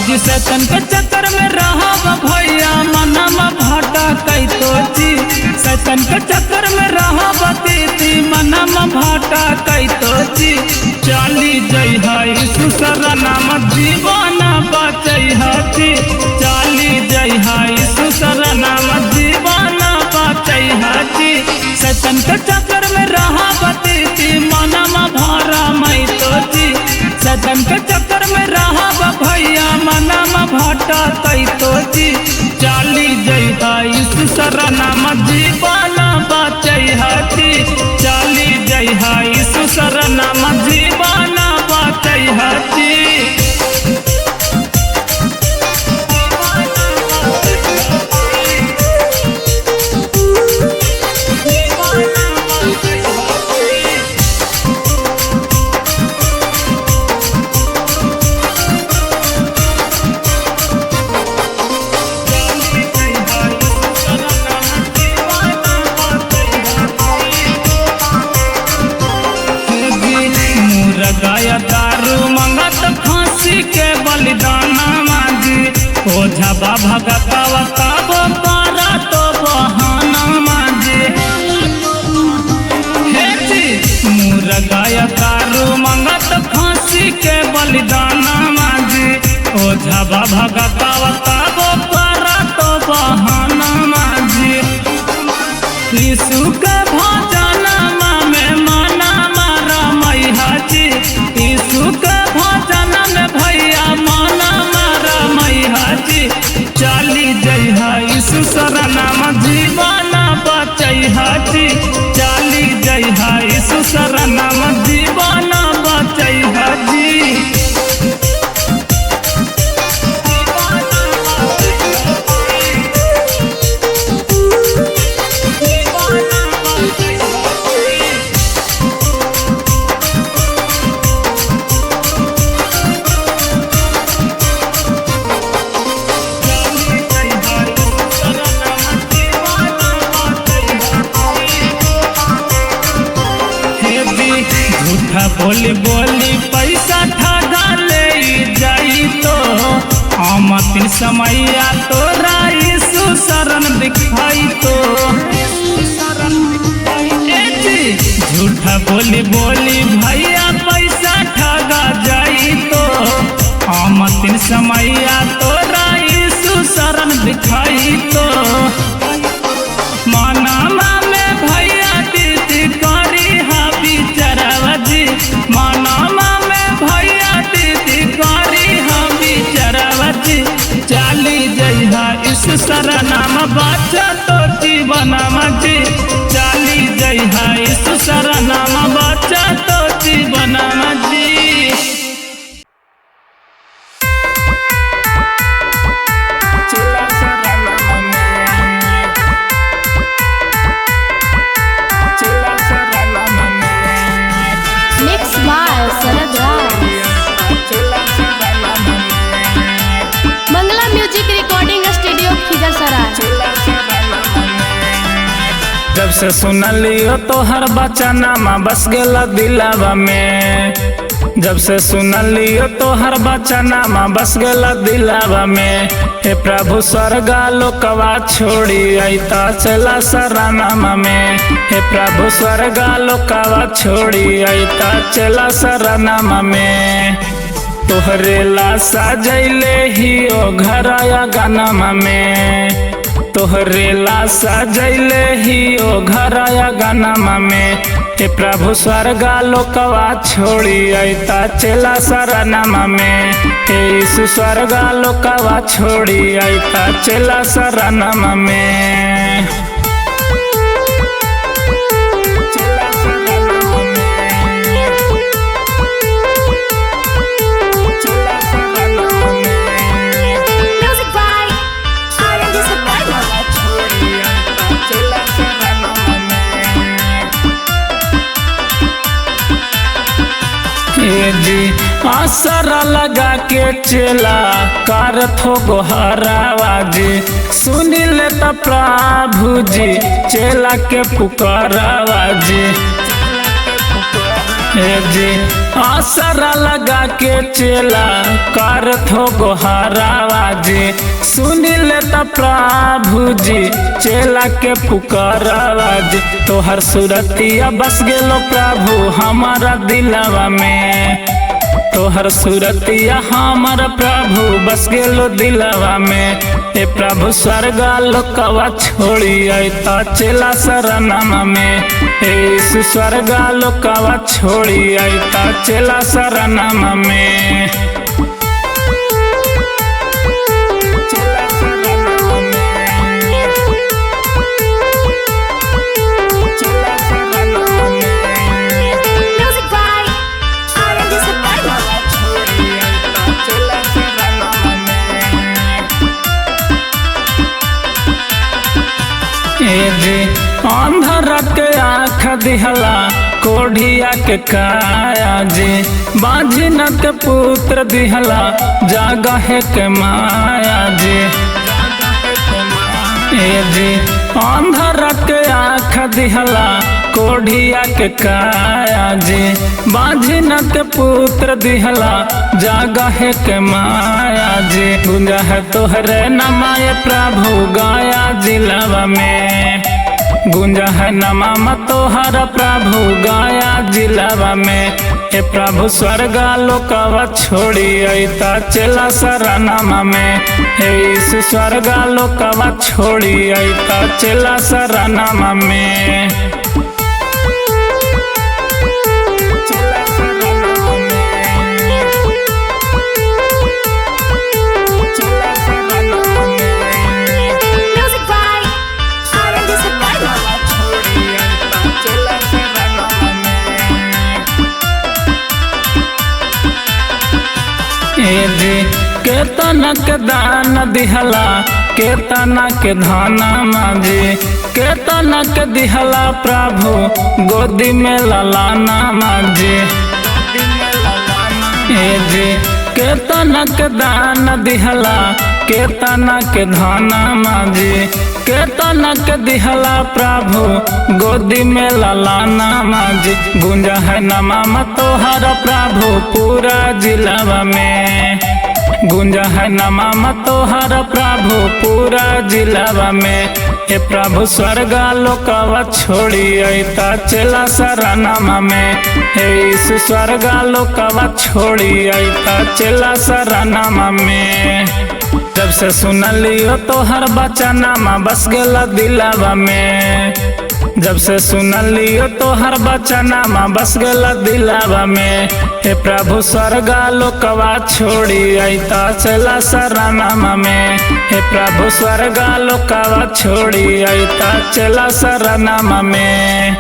जी सतन के चक्कर में रहब भैया मनमा भाटा कैतो जी सतन के चक्कर में रहब दीदी मनमा भाटा कैतो जी चाली जय है सुसर नाम जीवन बचै हती चाली जय है सुसर नाम जीवन बचै हती सतन के चक्कर में रहब दीदी मनमा भरा मैं तो जी सतन के चक्कर में रहब भैया मनमा भाटा कैतो जी चाली जय है सुसर नाम जीवन बचै हती चाली जय है सुसर नाम जीवन बचै हती। गया दारू मंगत फांसी के बलिदाना मांगी ओझा भगतवा तब पारा तो बहाना मांगे हे जी मुर गया दारू मंगत फांसी के बलिदाना मांगी ओझा भगतवा तब पारा तो बहाना मांगे यीशु के भजन में मना मारा मैं हाजी यीशु के भजन में भैया मना मारा मैं हाजी चाली जय है सुसर नाम जीवन बचै हाजी चाली जय है सुसर नाम जीवन बचै हाजी। झूठा बोली बोली पैसा ठगा ले जाई तो हम तीन समैया तोरा यीशु शरण दिखाई तो झूठा बोली बोली भैया पैसा ठगा जाई तो हम तीन समैया तोरा यीशु शरण दिखाई तो मनमा में भैया दीदी करी हा बिचरवा जी मनमा में भैया दीदी करी हा बिचरवा जी चाली जय है सुसर नाम बचा तो जीवन जी चाली जय है सुसर नाम बचा तो जीवन जी। मंगला म्यूजिक रिकॉर्डिंग स्टूडियो खिजरसराय। जब से सुनलियो तोहर बचनमा बस गेला दिलवा में जब से सुनलियो तोहर बचनमा बस गेला दिलवा में हे प्रभु स्वर्गा लोकवा छोड़ी अइता चला शरणमा में हे प्रभु स्वर्गा लोकवा छोड़ी अइता चला शरणमा में तोहरे ला सजैले ही ओ घरया गनमा में तोहरे ला सजैले ही ओ घरया गनमा में हे प्रभु स्वर्गा लोकवा छोड़ी अइता चला शरणमा में हे यीशु स्वर्गा लोकवा छोड़ी अइता चला शरणमा में। जी आसरा लगा के चला करत हो गोहरावा जी सुन ले त प्रभु जी चला के पुकारावा जी जी आसरा लगा के चेला करत हो गोहारावा जी। सुनी लेता प्रभु जी चेला के पुकारावा जी। तोहर सूरतिया बस गेलो प्रभु हमारा दिलवा में। तोहर सूरतिया हमारा प्रभु बस गेलो दिलवा में। ए प्रभु स्वर्गा लोकवा छोड़ी अइता चेला शरणमा में। ए स्वर्गा लोकवा छोड़ी अइता चेला शरणमा में। चेला शरणमा में। चेला शरणमा में। Music by R&D Survival. अंधर के आँख दिहला कोढ़िया के काया जी। बाझिन के पुत्र दिहला जगह के माया जी। अंधर के आँख दिहला कोढ़िया के काया जी। बाझिन के पुत्र दिहला जगह के माया जी। गुंजा है तोहरे नमाय प्रभु गाया जिलवा में। गुंजा है नमा तोहर प्रभु गाया जिलवा में। ए प्रभु स्वर्गा लोकवा छोड़ी अइता चेला शरणमा में। ए स्वर्गा लोकवा छोड़ी अइता चेला शरणमा में। Music by R&D Survival. केतना के दान दिहला केतना के धाना माजी। केतना के दिहला प्रभु गोदी में ललाना माजी। केतना के दान दिहला केतना के धाना माजी। केतना के दिहला प्रभु गोदी में ललाना माजी। गुंजा है नमा तोहर प्रभु पूरा जिलवा में। गुंजा है नमा तोहर प्रभु पूरा जिलवा में। ए प्रभु स्वर्गा लोकवा छोड़ी अइता चेला शरणमा में। ए स्वर्गा लोकवा छोड़ी अइता चेला शरणमा में। जब से सुनलियो तोहर बचनमा बस गेला दिलवा में। जब से सुनलियो तोहर बचनमा बस गेला दिलवा में। हे प्रभु स्वर्गा लोकवा छोड़ी अइता चेला शरणमा में। हे प्रभु स्वर्गा लोकवा छोड़ी अइता चेला शरणमा में।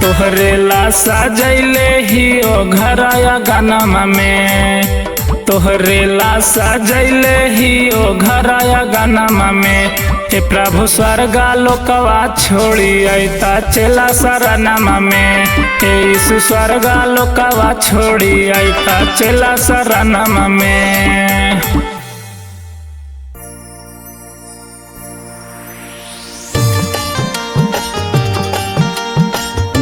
तोहरे ला सजैले ही ओ घरया गनमा में। तोहरे ला सजैले ही ओ घरया गनमा में। हे प्रभु स्वर्गा लोकवा छोड़ी अइता चेला शरणमा में। हे स्वर्गा लोकवा छोड़ी अइता चेला शरणमा में।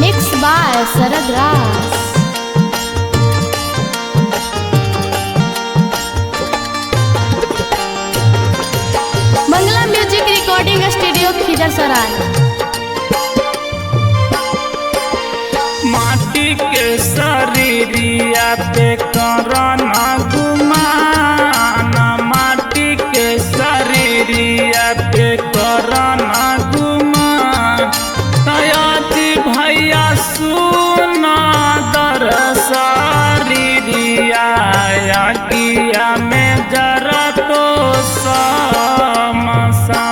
Mixed by Sarad Ras. Mangala music recording studio Khizarsarai. माटी के शरीरिया पे करना गुमान। माटी के शरीरिया पे करना गुमान। तयाती भैया सुना दर शरीरिया किया में जरा तो समसा।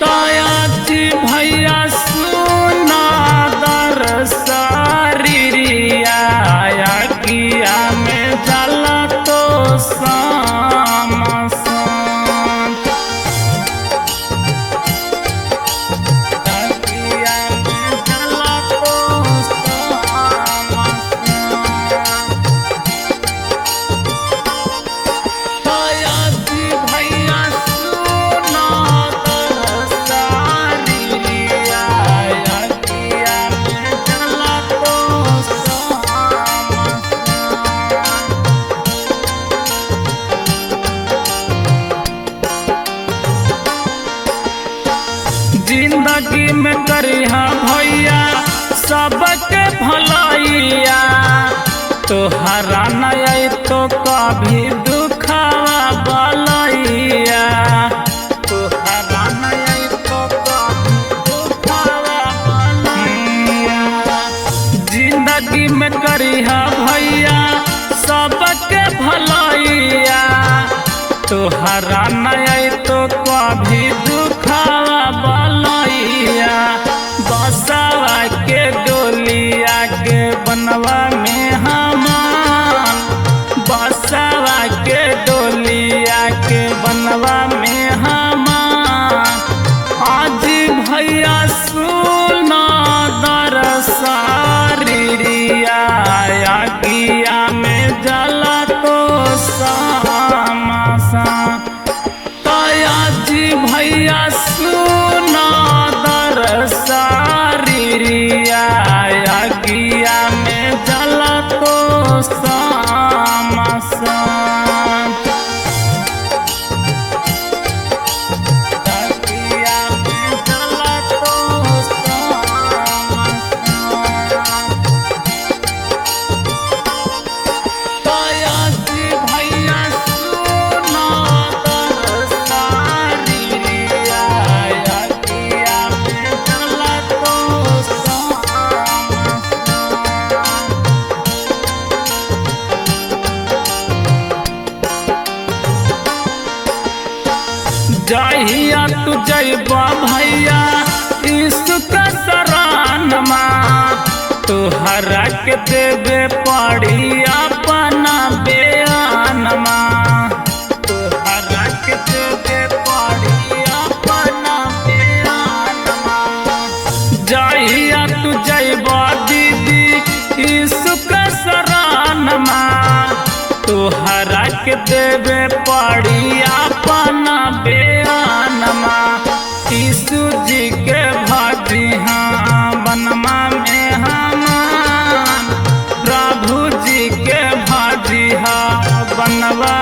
तयाती भैया सुना दर शरीरिया किया में जला तो समसा। किया में जला तो समसा। जिंदगी में करिहा भैया सबके भलैया, तोहरा नहीं तो कभी दुखावा बलैया, तोहरा नहीं तो कभी दुखावा बलैया। जिंदगी में करिहा भैया सबके भलैया, तोहरा नहीं तो कभी दुखावा बलैया। बसवा के डोलिया के बनवा में हमान, बसवा के डोलिया के बनवा में हमान। आज भैया सुना दरसारिया गिया में जला तो सामासा, जी भैया सुना दरसारिया गिया में जला तो सामासा। गिया में जला तो सामासा, जी भैया सुना दरसारिया गिया में जला तो सामासा। जहिया तू जइबा भैया यीशु का शरणमा, तोहरा के देवे पड़ी अपना बयानमा, तोहरा के देवे पड़ी अपना बयानमा। जहिया तू जइबा दीदी यीशु का शरणमा, तोहरा के देवे पड़ी अपना बयानमा। यीशु जी के भाजी हाँ बनमा में हमान, प्रभु जी के भाजी हाँ बनवा